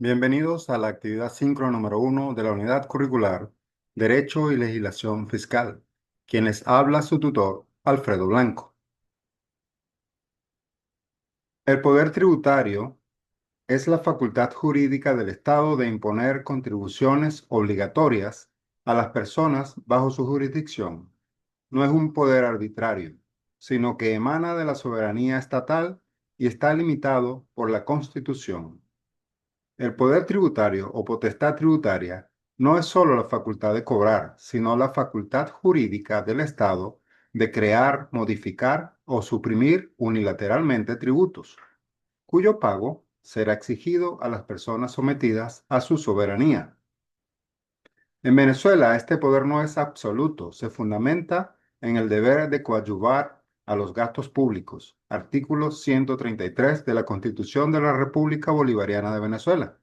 Bienvenidos a la actividad síncrona número 1 de la unidad curricular Derecho y Legislación Fiscal. Quien les habla su tutor, Alfredo Blanco. El poder tributario es la facultad jurídica del Estado de imponer contribuciones obligatorias a las personas bajo su jurisdicción. No es un poder arbitrario, sino que emana de la soberanía estatal y está limitado por la Constitución. El poder tributario o potestad tributaria no es solo la facultad de cobrar, sino la facultad jurídica del Estado de crear, modificar o suprimir unilateralmente tributos, cuyo pago será exigido a las personas sometidas a su soberanía. En Venezuela, este poder no es absoluto, se fundamenta en el deber de coadyuvar a los gastos públicos, artículo 133 de la Constitución de la República Bolivariana de Venezuela.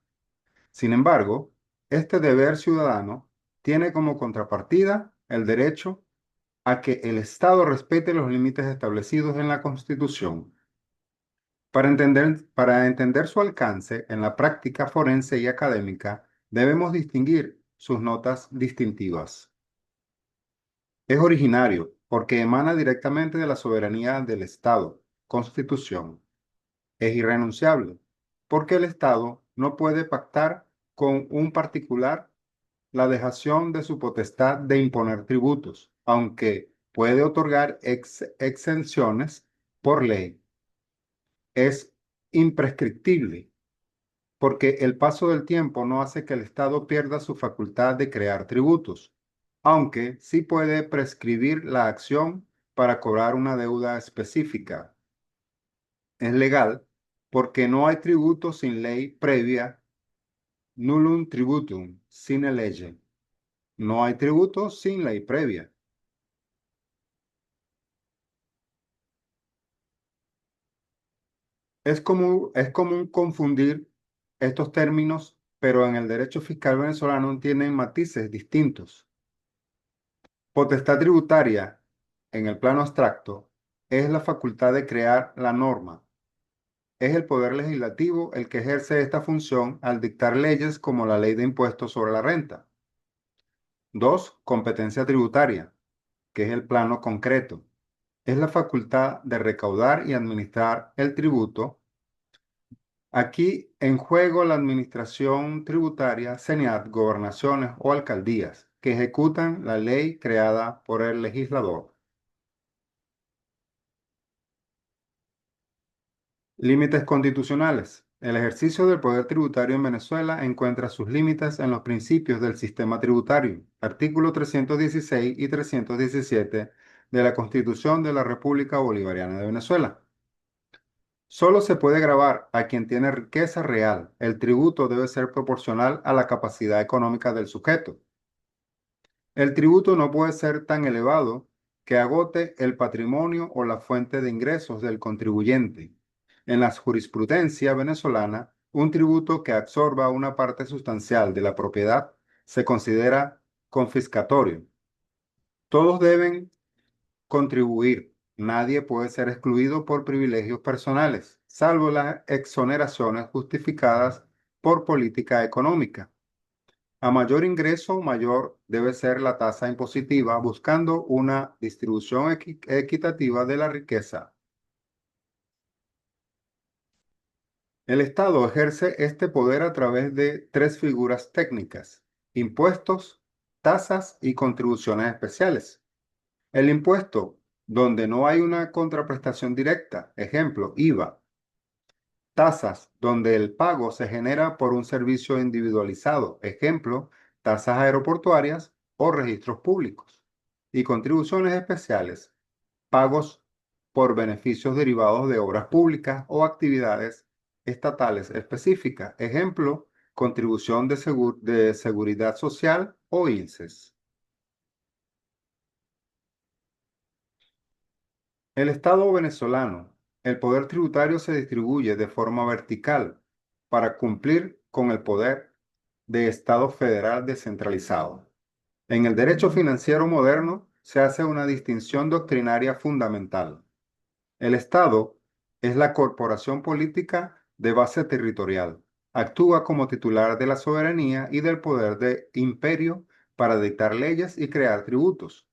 Sin embargo, este deber ciudadano tiene como contrapartida el derecho a que el Estado respete los límites establecidos en la Constitución. Para entender su alcance en la práctica forense y académica, debemos distinguir sus notas distintivas. Es originario porque emana directamente de la soberanía del Estado, Constitución. Es irrenunciable porque el Estado no puede pactar con un particular la dejación de su potestad de imponer tributos, aunque puede otorgar exenciones por ley. Es imprescriptible porque el paso del tiempo no hace que el Estado pierda su facultad de crear tributos, aunque sí puede prescribir la acción para cobrar una deuda específica. Es legal porque no hay tributo sin ley previa, nullum tributum sine lege. No hay tributo sin ley previa. Es común confundir estos términos, pero en el derecho fiscal venezolano tienen matices distintos. Potestad tributaria, en el plano abstracto, es la facultad de crear la norma. Es el poder legislativo el que ejerce esta función al dictar leyes como la ley de impuestos sobre la renta. 2. Competencia tributaria, que es el plano concreto. Es la facultad de recaudar y administrar el tributo. Aquí en juego la administración tributaria, SENIAT, gobernaciones o alcaldías, que ejecutan la ley creada por el legislador. Límites constitucionales. El ejercicio del poder tributario en Venezuela encuentra sus límites en los principios del sistema tributario, artículos 316 y 317 de la Constitución de la República Bolivariana de Venezuela. Solo se puede gravar a quien tiene riqueza real. El tributo debe ser proporcional a la capacidad económica del sujeto. El tributo no puede ser tan elevado que agote el patrimonio o la fuente de ingresos del contribuyente. En la jurisprudencia venezolana, un tributo que absorba una parte sustancial de la propiedad se considera confiscatorio. Todos deben contribuir. Nadie puede ser excluido por privilegios personales, salvo las exoneraciones justificadas por política económica. A mayor ingreso, mayor debe ser la tasa impositiva, buscando una distribución equitativa de la riqueza. El Estado ejerce este poder a través de tres figuras técnicas: impuestos, tasas y contribuciones especiales. El impuesto, donde no hay una contraprestación directa, ejemplo, IVA. Tasas, donde el pago se genera por un servicio individualizado, ejemplo, tasas aeroportuarias o registros públicos. Y contribuciones especiales, pagos por beneficios derivados de obras públicas o actividades estatales específicas, ejemplo, contribución de seguridad social o INSES. El Estado venezolano, el poder tributario se distribuye de forma vertical para cumplir con el poder de Estado federal descentralizado. En el derecho financiero moderno se hace una distinción doctrinaria fundamental. El Estado es la corporación política de base territorial, Actúa como titular de la soberanía y del poder de imperio para dictar leyes y crear tributos.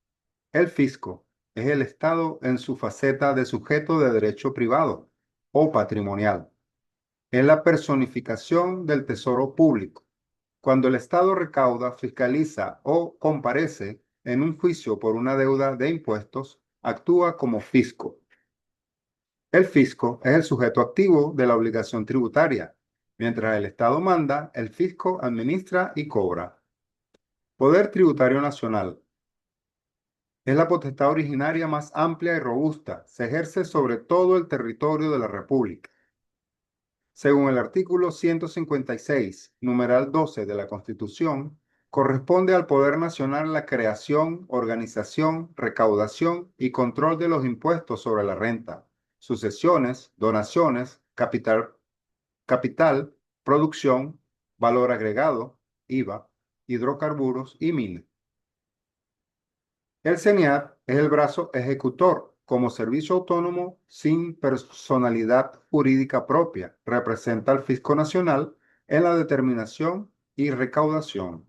El fisco es el Estado en su faceta de sujeto de derecho privado o patrimonial. Es la personificación del tesoro público. Cuando el Estado recauda, fiscaliza o comparece en un juicio por una deuda de impuestos, actúa como fisco. El fisco es el sujeto activo de la obligación tributaria. Mientras el Estado manda, el fisco administra y cobra. Poder tributario nacional. Es la potestad originaria más amplia y robusta. Se ejerce sobre todo el territorio de la República. Según el artículo 156, numeral 12 de la Constitución, corresponde al Poder Nacional la creación, organización, recaudación y control de los impuestos sobre la renta, sucesiones, donaciones, capital, producción, valor agregado, IVA, hidrocarburos y minas. El CENIAT es el brazo ejecutor como servicio autónomo sin personalidad jurídica propia. Representa al Fisco Nacional en la determinación y recaudación.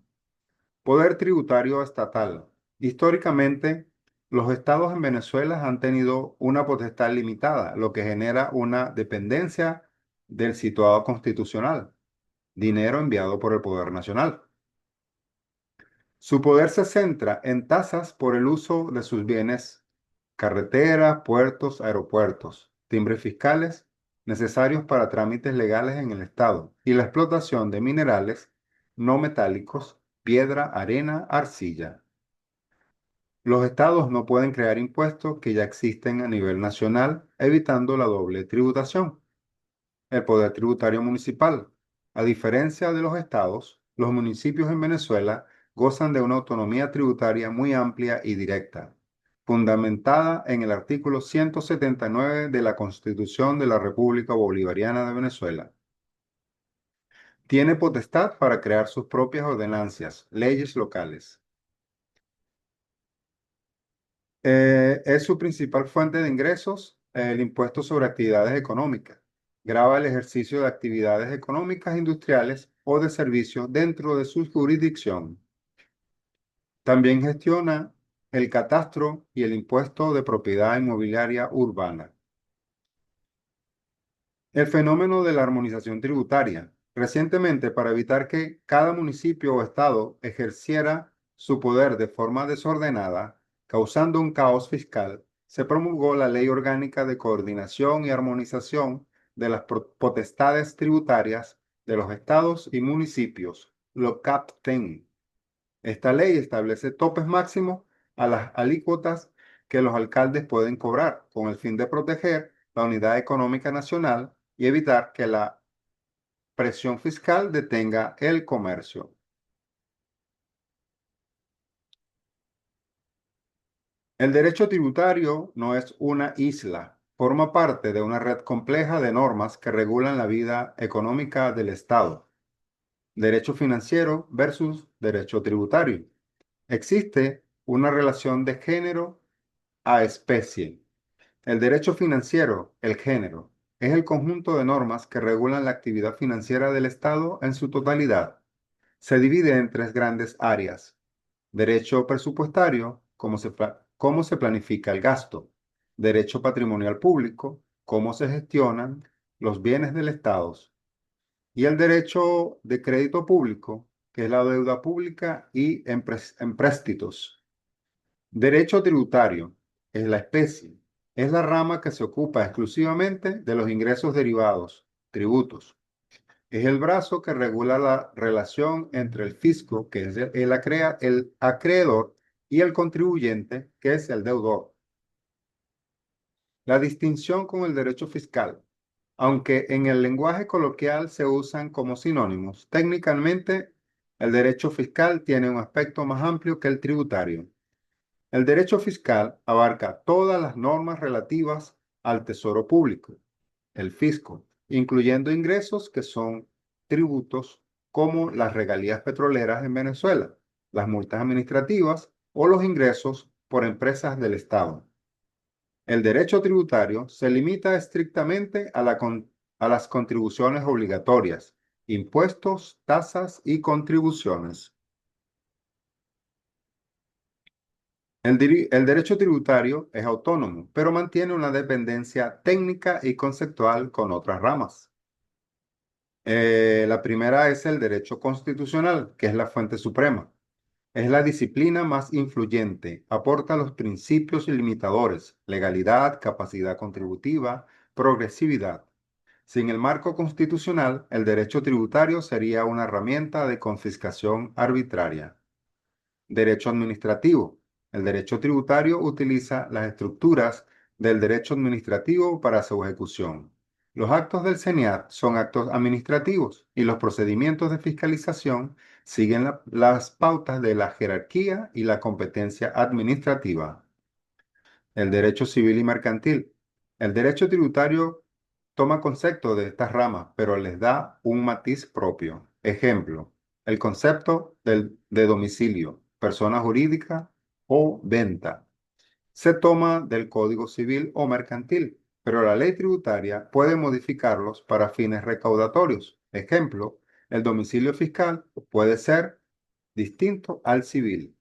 Poder tributario estatal. Históricamente, los estados en Venezuela han tenido una potestad limitada, lo que genera una dependencia del situado constitucional, dinero enviado por el Poder Nacional. Su poder se centra en tasas por el uso de sus bienes, carreteras, puertos, aeropuertos, timbres fiscales necesarios para trámites legales en el Estado y la explotación de minerales no metálicos, piedra, arena, arcilla. Los estados no pueden crear impuestos que ya existen a nivel nacional, evitando la doble tributación. El poder tributario municipal. A diferencia de los estados, los municipios en Venezuela gozan de una autonomía tributaria muy amplia y directa, fundamentada en el artículo 179 de la Constitución de la República Bolivariana de Venezuela. Tiene potestad para crear sus propias ordenanzas, leyes locales. Es su principal fuente de ingresos el impuesto sobre actividades económicas. Grava el ejercicio de actividades económicas, industriales o de servicios dentro de su jurisdicción. También gestiona el catastro y el impuesto de propiedad inmobiliaria urbana. El fenómeno de la armonización tributaria. Recientemente, para evitar que cada municipio o estado ejerciera su poder de forma desordenada, causando un caos fiscal, se promulgó la Ley Orgánica de Coordinación y Armonización de las Potestades Tributarias de los estados y municipios, LOCAP-TEN. Esta ley establece topes máximos a las alícuotas que los alcaldes pueden cobrar, con el fin de proteger la unidad económica nacional y evitar que la presión fiscal detenga el comercio. El derecho tributario no es una isla, forma parte de una red compleja de normas que regulan la vida económica del Estado. Derecho financiero versus derecho tributario. Existe una relación de género a especie. El derecho financiero, el género, es el conjunto de normas que regulan la actividad financiera del Estado en su totalidad. Se divide en tres grandes áreas. Derecho presupuestario, cómo se planifica el gasto. Derecho patrimonial público, cómo se gestionan los bienes del Estado. Y el derecho de crédito público, que es la deuda pública y empréstitos. Derecho tributario es la especie, es la rama que se ocupa exclusivamente de los ingresos derivados, tributos. Es el brazo que regula la relación entre el fisco, que es el acreedor, y el contribuyente, que es el deudor. La distinción con el derecho fiscal. Aunque en el lenguaje coloquial se usan como sinónimos, técnicamente el derecho fiscal tiene un aspecto más amplio que el tributario. El derecho fiscal abarca todas las normas relativas al tesoro público, el fisco, incluyendo ingresos que son tributos como las regalías petroleras en Venezuela, las multas administrativas o los ingresos por empresas del Estado. El derecho tributario se limita estrictamente a las contribuciones obligatorias, impuestos, tasas y contribuciones. El derecho tributario es autónomo, pero mantiene una dependencia técnica y conceptual con otras ramas. La primera es el derecho constitucional, que es la fuente suprema. Es la disciplina más influyente, aporta los principios limitadores, legalidad, capacidad contributiva, progresividad. Sin el marco constitucional, el derecho tributario sería una herramienta de confiscación arbitraria. Derecho administrativo. El derecho tributario utiliza las estructuras del derecho administrativo para su ejecución. Los actos del CENIAT son actos administrativos y los procedimientos de fiscalización siguen las pautas de la jerarquía y la competencia administrativa. El derecho civil y mercantil. El derecho tributario toma concepto de estas ramas, pero les da un matiz propio. Ejemplo, el concepto de domicilio, persona jurídica o venta. Se toma del Código Civil o Mercantil, pero la ley tributaria puede modificarlos para fines recaudatorios. Ejemplo, el domicilio fiscal puede ser distinto al civil.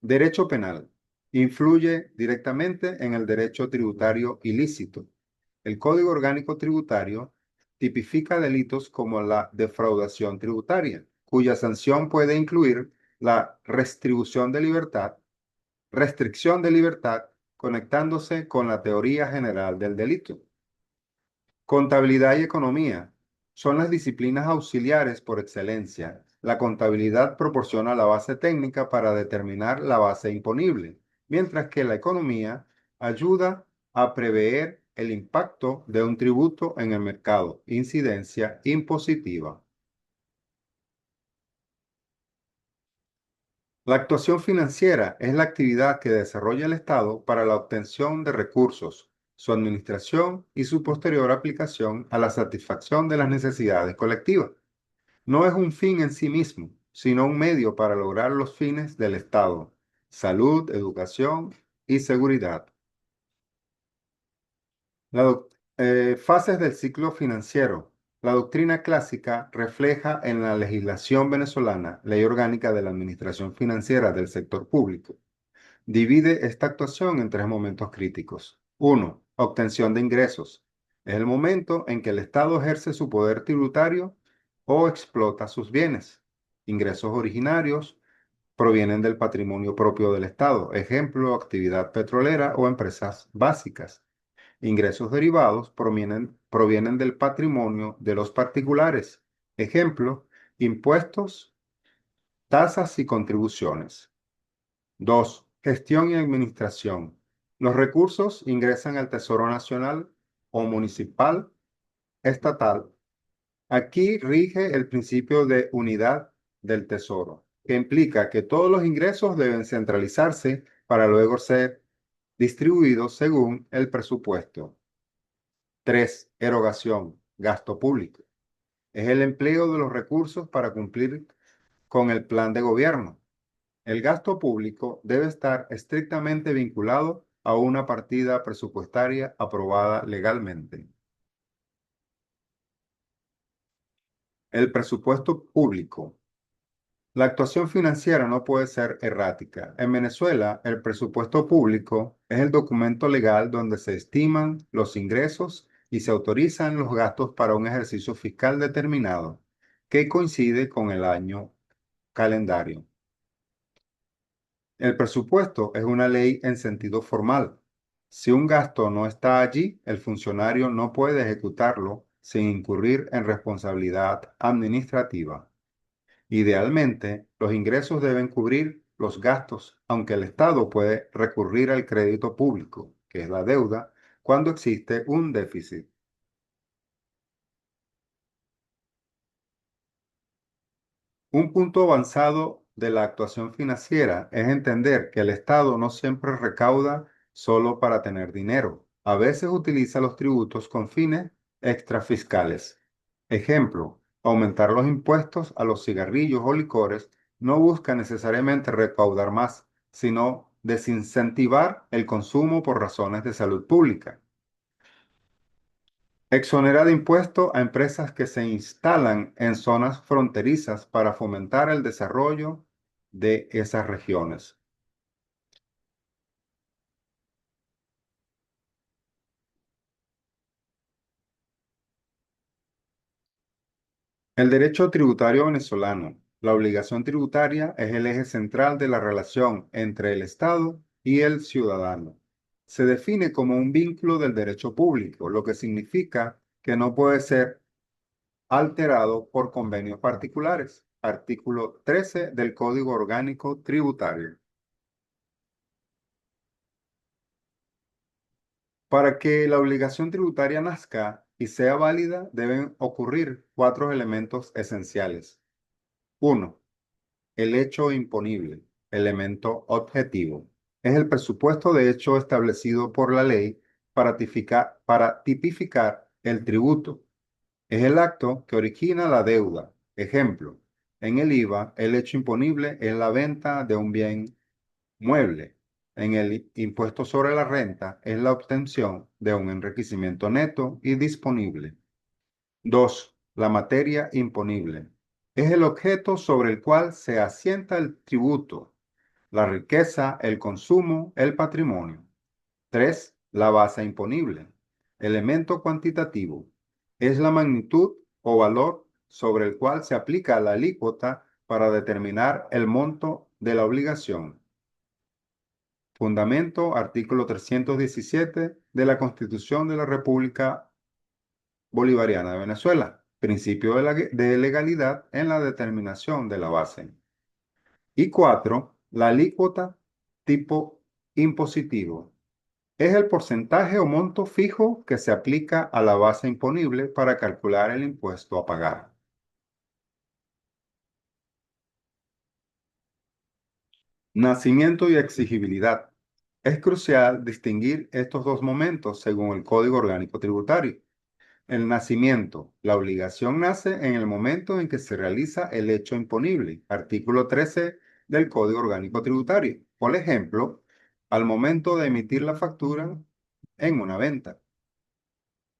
Derecho penal. Influye directamente en el derecho tributario ilícito. El Código Orgánico Tributario tipifica delitos como la defraudación tributaria, cuya sanción puede incluir la restricción de libertad, conectándose con la teoría general del delito. Contabilidad y economía son las disciplinas auxiliares por excelencia. La contabilidad proporciona la base técnica para determinar la base imponible, mientras que la economía ayuda a prever el impacto de un tributo en el mercado, incidencia impositiva. La actuación financiera es la actividad que desarrolla el Estado para la obtención de recursos, su administración y su posterior aplicación a la satisfacción de las necesidades colectivas. No es un fin en sí mismo, sino un medio para lograr los fines del Estado: salud, educación y seguridad. Fases del ciclo financiero. La doctrina clásica refleja en la legislación venezolana, Ley Orgánica de la Administración Financiera del Sector Público. Divide esta actuación en tres momentos críticos. Uno, obtención de ingresos. Es el momento en que el Estado ejerce su poder tributario o explota sus bienes. Ingresos originarios provienen del patrimonio propio del Estado. Ejemplo, actividad petrolera o empresas básicas. Ingresos derivados provienen del patrimonio de los particulares. Ejemplo, impuestos, tasas y contribuciones. 2. Gestión y administración. Los recursos ingresan al Tesoro Nacional o municipal, estatal. Aquí rige el principio de unidad del Tesoro, que implica que todos los ingresos deben centralizarse para luego ser distribuidos según el presupuesto. 3. Erogación, gasto público. Es el empleo de los recursos para cumplir con el plan de gobierno. El gasto público debe estar estrictamente vinculado a una partida presupuestaria aprobada legalmente. El presupuesto público. La actuación financiera no puede ser errática. En Venezuela, el presupuesto público es el documento legal donde se estiman los ingresos y se autorizan los gastos para un ejercicio fiscal determinado, que coincide con el año calendario. El presupuesto es una ley en sentido formal. Si un gasto no está allí, el funcionario no puede ejecutarlo sin incurrir en responsabilidad administrativa. Idealmente, los ingresos deben cubrir los gastos, aunque el Estado puede recurrir al crédito público, que es la deuda, cuando existe un déficit. Un punto avanzado de la actuación financiera es entender que el Estado no siempre recauda solo para tener dinero. A veces utiliza los tributos con fines extrafiscales. Ejemplo, aumentar los impuestos a los cigarrillos o licores no busca necesariamente recaudar más, sino desincentivar el consumo por razones de salud pública. Exonera de impuesto a empresas que se instalan en zonas fronterizas para fomentar el desarrollo de esas regiones. El derecho tributario venezolano. La obligación tributaria es el eje central de la relación entre el Estado y el ciudadano. Se define como un vínculo del derecho público, lo que significa que no puede ser alterado por convenios particulares. Artículo 13 del Código Orgánico Tributario. Para que la obligación tributaria nazca y sea válida, deben ocurrir cuatro elementos esenciales. Uno, el hecho imponible, elemento objetivo. Es el presupuesto de hecho establecido por la ley para tipificar el tributo. Es el acto que origina la deuda. Ejemplo, en el IVA, el hecho imponible es la venta de un bien mueble. En el impuesto sobre la renta es la obtención de un enriquecimiento neto y disponible. 2. La materia imponible. Es el objeto sobre el cual se asienta el tributo, la riqueza, el consumo, el patrimonio. 3. La base imponible. Elemento cuantitativo. Es la magnitud o valor sobre el cual se aplica la alícuota para determinar el monto de la obligación. Fundamento, artículo 317 de la Constitución de la República Bolivariana de Venezuela. Principio de legalidad en la determinación de la base. Y 4. La alícuota tipo impositivo. Es el porcentaje o monto fijo que se aplica a la base imponible para calcular el impuesto a pagar. Nacimiento y exigibilidad. Es crucial distinguir estos dos momentos según el Código Orgánico Tributario. El nacimiento. La obligación nace en el momento en que se realiza el hecho imponible. Artículo 13 del Código Orgánico Tributario. Por ejemplo, al momento de emitir la factura en una venta.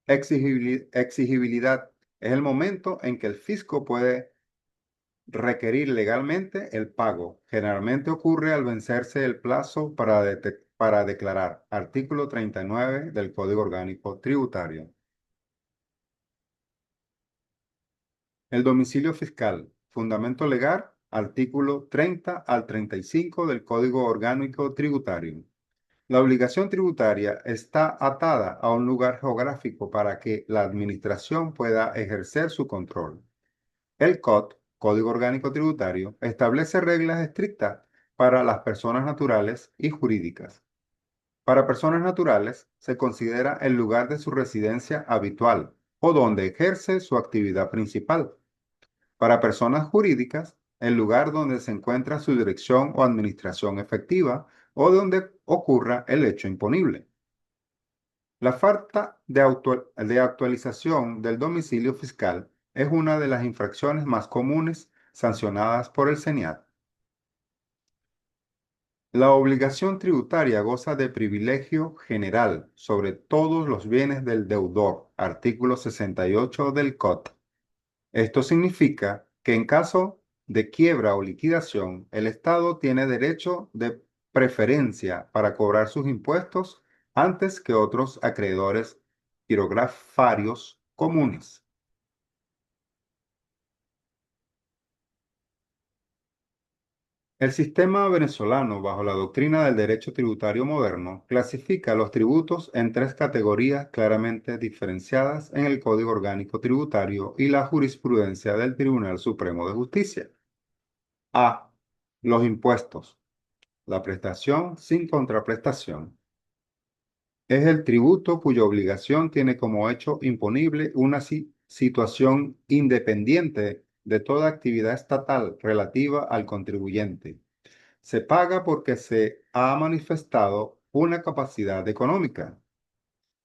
Exigibilidad es el momento en que el fisco puede requerir legalmente el pago. Generalmente ocurre al vencerse el plazo para declarar. Artículo 39 del Código Orgánico Tributario. El domicilio fiscal. Fundamento legal. Artículo 30 al 35 del Código Orgánico Tributario. La obligación tributaria está atada a un lugar geográfico para que la administración pueda ejercer su control. El COT, Código Orgánico Tributario, establece reglas estrictas para las personas naturales y jurídicas. Para personas naturales se considera el lugar de su residencia habitual o donde ejerce su actividad principal. Para personas jurídicas, el lugar donde se encuentra su dirección o administración efectiva o donde ocurra el hecho imponible. La falta de actualización del domicilio fiscal es una de las infracciones más comunes sancionadas por el CENIAT. La obligación tributaria goza de privilegio general sobre todos los bienes del deudor, artículo 68 del COT. Esto significa que en caso de quiebra o liquidación, el Estado tiene derecho de preferencia para cobrar sus impuestos antes que otros acreedores quirografarios comunes. El sistema venezolano, bajo la doctrina del derecho tributario moderno, clasifica los tributos en tres categorías claramente diferenciadas en el Código Orgánico Tributario y la jurisprudencia del Tribunal Supremo de Justicia. A. Los impuestos. La prestación sin contraprestación. Es el tributo cuya obligación tiene como hecho imponible una situación independiente de toda actividad estatal relativa al contribuyente. Se paga porque se ha manifestado una capacidad económica.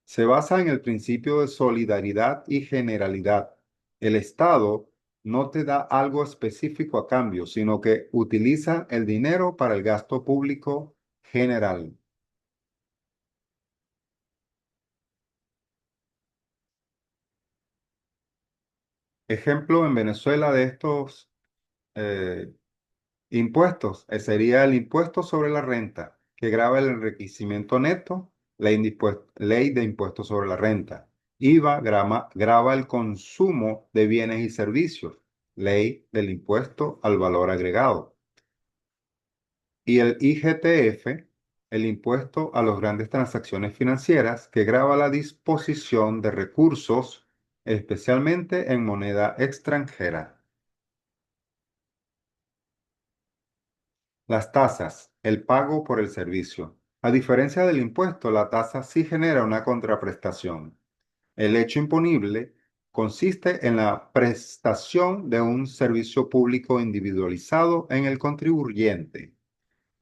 Se basa en el principio de solidaridad y generalidad. El Estado no te da algo específico a cambio, sino que utiliza el dinero para el gasto público general. Ejemplo en Venezuela de estos eh, impuestos sería el impuesto sobre la renta, que grava el enriquecimiento neto, ley de impuestos sobre la renta. IVA grava el consumo de bienes y servicios, ley del impuesto al valor agregado. Y el IGTF, el impuesto a las grandes transacciones financieras, que grava la disposición de recursos, especialmente en moneda extranjera. Las tasas, el pago por el servicio. A diferencia del impuesto, la tasa sí genera una contraprestación. El hecho imponible consiste en la prestación de un servicio público individualizado en el contribuyente.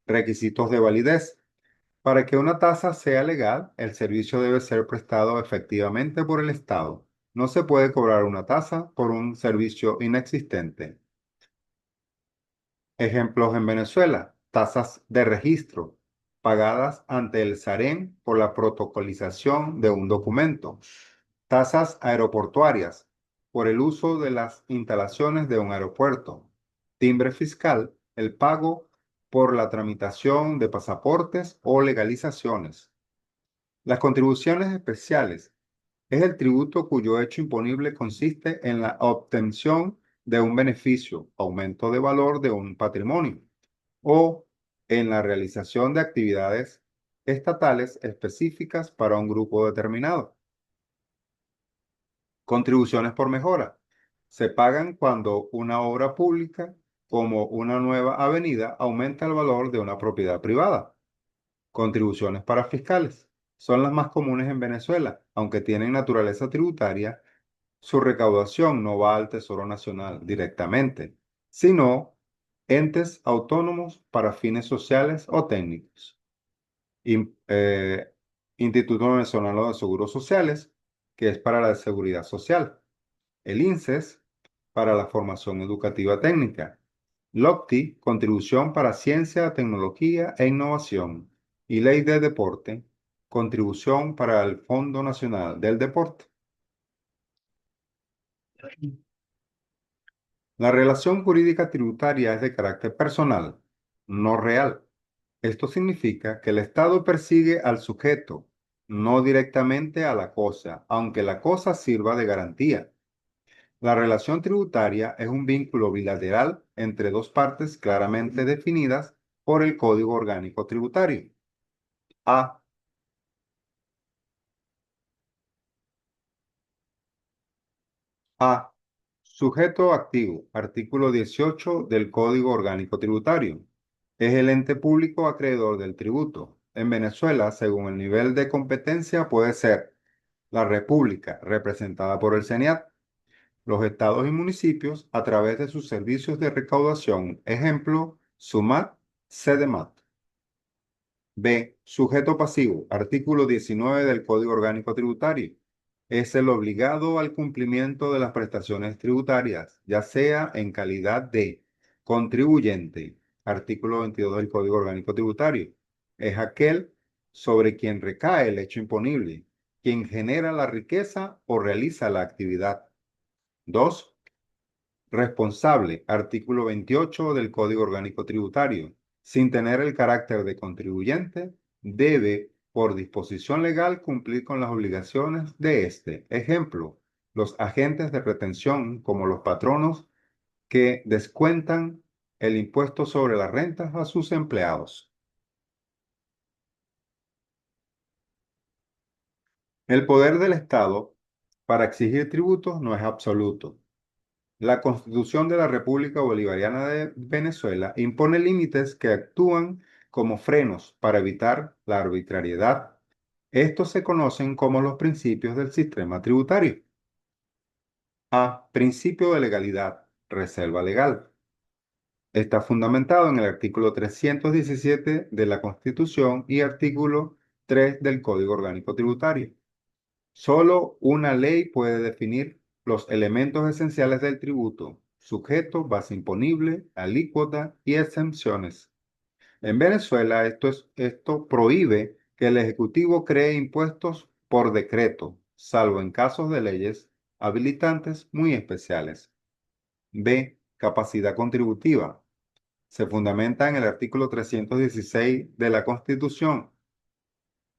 Requisitos de validez. Para que una tasa sea legal, el servicio debe ser prestado efectivamente por el Estado. No se puede cobrar una tasa por un servicio inexistente. Ejemplos en Venezuela: tasas de registro pagadas ante el SAREN por la protocolización de un documento. Tasas aeroportuarias por el uso de las instalaciones de un aeropuerto. Timbre fiscal, el pago por la tramitación de pasaportes o legalizaciones. Las contribuciones especiales es el tributo cuyo hecho imponible consiste en la obtención de un beneficio, aumento de valor de un patrimonio o en la realización de actividades estatales específicas para un grupo determinado. Contribuciones por mejora. Se pagan cuando una obra pública, como una nueva avenida, aumenta el valor de una propiedad privada. Contribuciones para fiscales. Son las más comunes en Venezuela, aunque tienen naturaleza tributaria. Su recaudación no va al Tesoro Nacional directamente, sino entes autónomos para fines sociales o técnicos. In- eh, Instituto Venezolano de Seguros Sociales, que es para la seguridad social. El INSES, para la formación educativa técnica. LOCTI, contribución para ciencia, tecnología e innovación. Y Ley de Deporte, contribución para el Fondo Nacional del Deporte. La relación jurídica tributaria es de carácter personal, no real. Esto significa que el Estado persigue al sujeto, no directamente a la cosa, aunque la cosa sirva de garantía. La relación tributaria es un vínculo bilateral entre dos partes claramente definidas por el Código Orgánico Tributario. A. A. Sujeto activo. Artículo 18 del Código Orgánico Tributario. Es el ente público acreedor del tributo. En Venezuela, según el nivel de competencia, puede ser la República, representada por el CENIAT, los estados y municipios a través de sus servicios de recaudación. Ejemplo, SUMAT, SEDEMAT. B. Sujeto pasivo. Artículo 19 del Código Orgánico Tributario. Es el obligado al cumplimiento de las prestaciones tributarias, ya sea en calidad de contribuyente. Artículo 22 del Código Orgánico Tributario. Es aquel sobre quien recae el hecho imponible, quien genera la riqueza o realiza la actividad. 2. Responsable, artículo 28 del Código Orgánico Tributario. Sin tener el carácter de contribuyente, debe, por disposición legal, cumplir con las obligaciones de este. Ejemplo, los agentes de retención, como los patronos, que descuentan el impuesto sobre las rentas a sus empleados. El poder del Estado para exigir tributos no es absoluto. La Constitución de la República Bolivariana de Venezuela impone límites que actúan como frenos para evitar la arbitrariedad. Estos se conocen como los principios del sistema tributario. A. Principio de legalidad. Reserva legal. Está fundamentado en el artículo 317 de la Constitución y artículo 3 del Código Orgánico Tributario. Solo una ley puede definir los elementos esenciales del tributo: sujeto, base imponible, alícuota y exenciones. En Venezuela, esto prohíbe que el Ejecutivo cree impuestos por decreto, salvo en casos de leyes habilitantes muy especiales. B. Capacidad contributiva. Se fundamenta en el artículo 316 de la Constitución.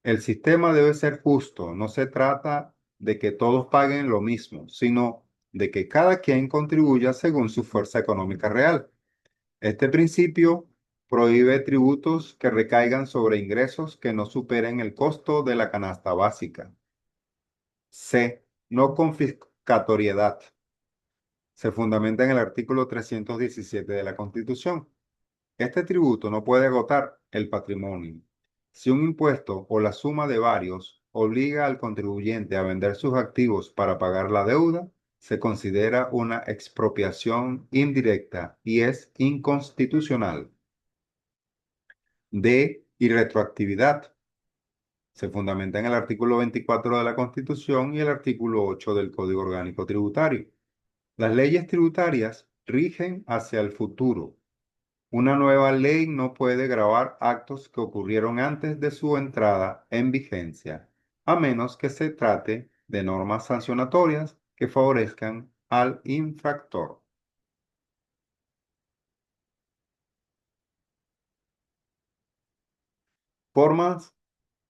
El sistema debe ser justo. No se trata de que todos paguen lo mismo, sino de que cada quien contribuya según su fuerza económica real. Este principio prohíbe tributos que recaigan sobre ingresos que no superen el costo de la canasta básica. C. No confiscatoriedad. Se fundamenta en el artículo 317 de la Constitución. Este tributo no puede agotar el patrimonio. Si un impuesto o la suma de varios obliga al contribuyente a vender sus activos para pagar la deuda, se considera una expropiación indirecta y es inconstitucional. D. Irretroactividad. Se fundamenta en el artículo 24 de la Constitución y el artículo 8 del Código Orgánico Tributario. Las leyes tributarias rigen hacia el futuro. Una nueva ley no puede gravar actos que ocurrieron antes de su entrada en vigencia, a menos que se trate de normas sancionatorias que favorezcan al infractor. Formas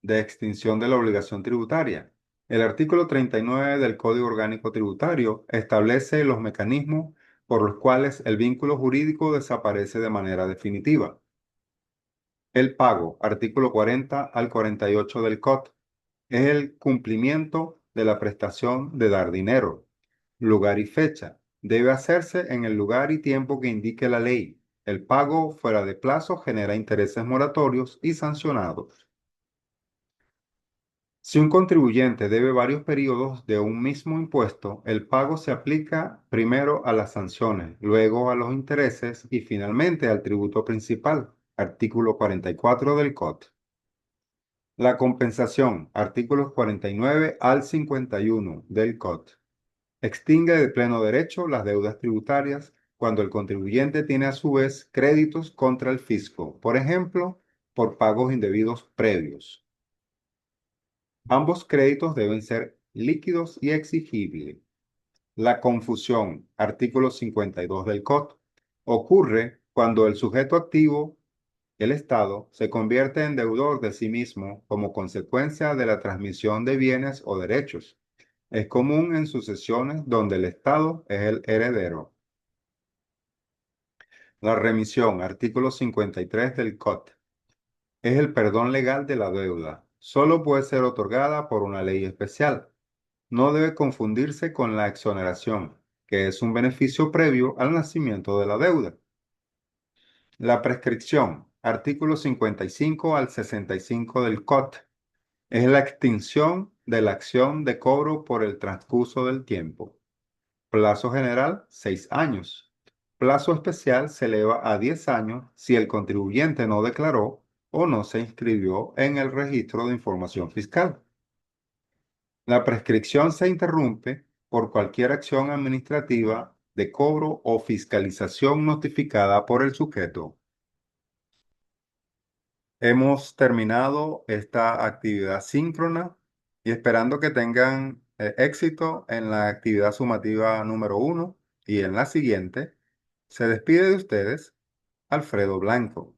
de extinción de la obligación tributaria. El artículo 39 del Código Orgánico Tributario establece los mecanismos por los cuales el vínculo jurídico desaparece de manera definitiva. El pago, artículo 40 al 48 del COT, es el cumplimiento de la prestación de dar dinero. Lugar y fecha. Debe hacerse en el lugar y tiempo que indique la ley. El pago fuera de plazo genera intereses moratorios y sancionados. Si un contribuyente debe varios periodos de un mismo impuesto, el pago se aplica primero a las sanciones, luego a los intereses y finalmente al tributo principal. Artículo 44 del COT. La compensación, artículos 49 al 51 del COT. Extingue de pleno derecho las deudas tributarias cuando el contribuyente tiene a su vez créditos contra el fisco, por ejemplo, por pagos indebidos previos. Ambos créditos deben ser líquidos y exigibles. La confusión, artículo 52 del COT, ocurre cuando el sujeto activo, el Estado, se convierte en deudor de sí mismo como consecuencia de la transmisión de bienes o derechos. Es común en sucesiones donde el Estado es el heredero. La remisión, artículo 53 del COT, es el perdón legal de la deuda. Solo puede ser otorgada por una ley especial. No debe confundirse con la exoneración, que es un beneficio previo al nacimiento de la deuda. La prescripción, artículo 55 al 65 del COT, es la extinción de la acción de cobro por el transcurso del tiempo. Plazo general, 6 años. Plazo especial se eleva a 10 años si el contribuyente no declaró o no se inscribió en el registro de información fiscal. La prescripción se interrumpe por cualquier acción administrativa de cobro o fiscalización notificada por el sujeto. Hemos terminado esta actividad síncrona y esperando que tengan éxito en la actividad sumativa número 1 y en la siguiente, se despide de ustedes Alfredo Blanco.